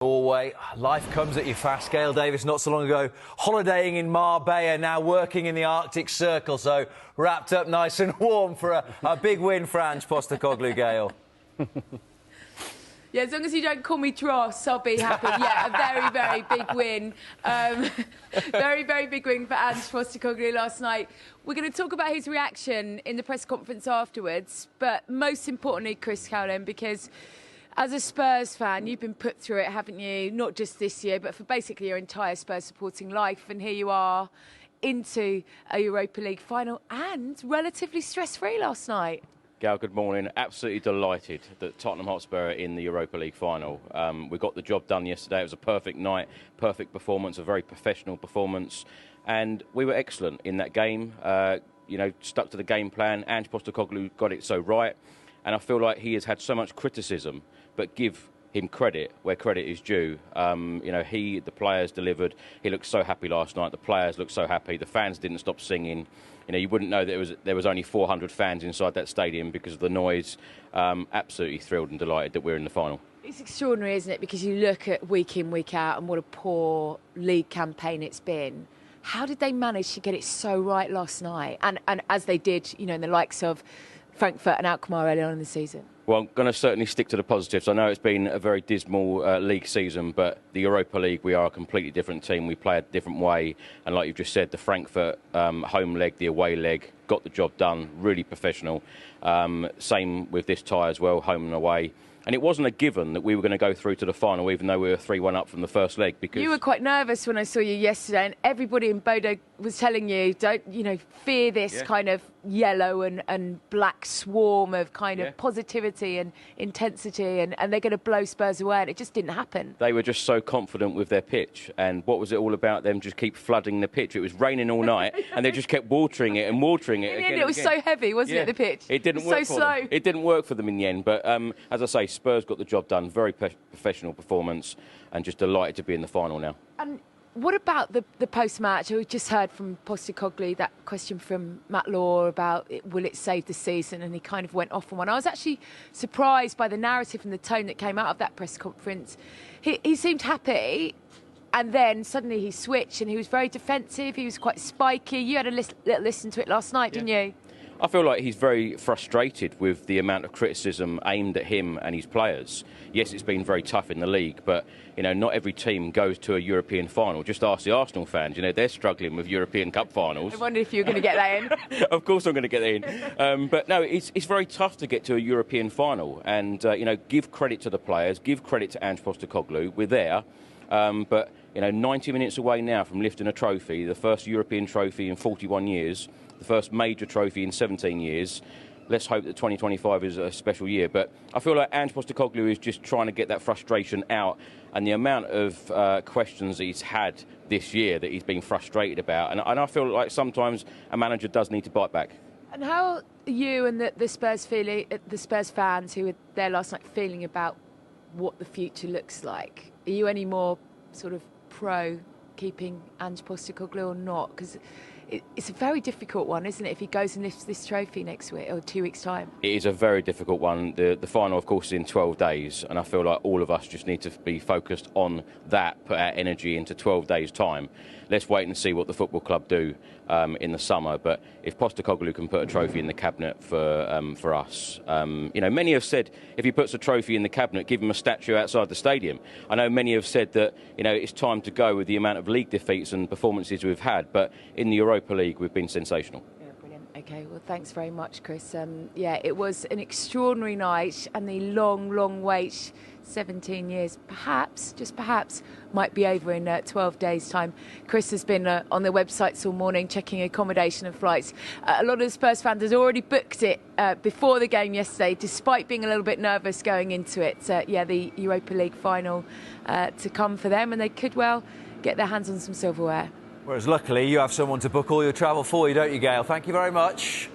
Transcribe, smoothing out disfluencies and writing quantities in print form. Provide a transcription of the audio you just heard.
Norway, life comes at you fast. Gail Davis not so long ago holidaying in Marbella, now working in the Arctic Circle, so wrapped up nice and warm for a big win for Ange Postecoglou, Gail. Yeah, as long as you don't call me Dross, I'll be happy. Yeah, a very, very big win. Very, very big win for Ange Postecoglou last night. We're going to talk about his reaction in the press conference afterwards, but most importantly, Chris Cowlin, because as a Spurs fan, you've been put through it, haven't you? Not just this year, but for basically your entire Spurs supporting life. And here you are into a Europa League final and relatively stress-free last night. Gal, good morning. Absolutely delighted that Tottenham Hotspur are in the Europa League final. We got the job done yesterday. It was a perfect night, perfect performance, a very professional performance. And we were excellent in that game. Stuck to the game plan. Ange Postecoglou got it so right. And I feel like he has had so much criticism, but give him credit where credit is due. The players delivered. He looked so happy last night. The players looked so happy. The fans didn't stop singing. You wouldn't know that there was only 400 fans inside that stadium because of the noise. Absolutely thrilled and delighted that we're in the final. It's extraordinary, isn't it? Because you look at week in, week out, and what a poor league campaign it's been. How did they manage to get it so right last night? And as they did, in the likes of Frankfurt and Alkmaar early on in the season? Well, I'm going to certainly stick to the positives. I know it's been a very dismal league season, but the Europa League, we are a completely different team. We play a different way. And like you've just said, the Frankfurt home leg, the away leg, got the job done, really professional. Same with this tie as well, home and away. And it wasn't a given that we were going to go through to the final, even though we were 3-1 up from the first leg. Because you were quite nervous when I saw you yesterday, and everybody in Bodø was telling you, don't, fear this kind of yellow and black swarm of kind of positivity and intensity, and they're going to blow Spurs away, and it just didn't happen. They were just so confident with their pitch, and what was it all about? Them just keep flooding the pitch. It was raining all night, and they just kept watering it and watering it. In the end, it was so heavy, wasn't it, the pitch? It didn't work for them. It didn't work for them in the end, but as I say, Spurs got the job done. Very professional performance, and just delighted to be in the final now. And what about the post-match? We just heard from Postecoglou that question from Matt Law about will it save the season, and he kind of went off on one. I was actually surprised by the narrative and the tone that came out of that press conference. He seemed happy, and then suddenly he switched and he was very defensive. He was quite spiky. You had a little listen to it last night, didn't you? I feel like he's very frustrated with the amount of criticism aimed at him and his players. Yes, it's been very tough in the league, but not every team goes to a European final. Just ask the Arsenal fans. They're struggling with European Cup finals. I wondered if you were going to get that in. Of course I'm going to get that in. But no, it's very tough to get to a European final. And, give credit to the players, give credit to Ange Postecoglou. We're there. But 90 minutes away now from lifting a trophy, the first European trophy in 41 years, the first major trophy in 17 years. Let's hope that 2025 is a special year. But I feel like Ange Postecoglou is just trying to get that frustration out, and the amount of questions that he's had this year that he's been frustrated about. And I feel like sometimes a manager does need to bite back. And how are you and the Spurs fans who were there last night feeling about what the future looks like? Are you any more sort of pro keeping Ange Postecoglou or not? Because it's a very difficult one, isn't it, if he goes and lifts this trophy next week or 2 weeks' time? It is a very difficult one. The final, of course, is in 12 days, and I feel like all of us just need to be focused on that, put our energy into 12 days' time. Let's wait and see what the football club do in the summer. But if Postecoglou can put a trophy in the cabinet for us, many have said if he puts a trophy in the cabinet, give him a statue outside the stadium. I know many have said that it's time to go with the amount of league defeats and performances we've had, but in the Europa League we've been sensational. Yeah, brilliant. Okay, well, thanks very much, Chris. It was an extraordinary night, and the long wait, 17 years, perhaps, just perhaps, might be over in 12 days' time. Chris has been on the websites all morning checking accommodation and flights. A lot of the Spurs fans had already booked it before the game yesterday, despite being a little bit nervous going into it. The Europa League final to come for them, and they could well get their hands on some silverware. Whereas luckily you have someone to book all your travel for you, don't you, Gail? Thank you very much.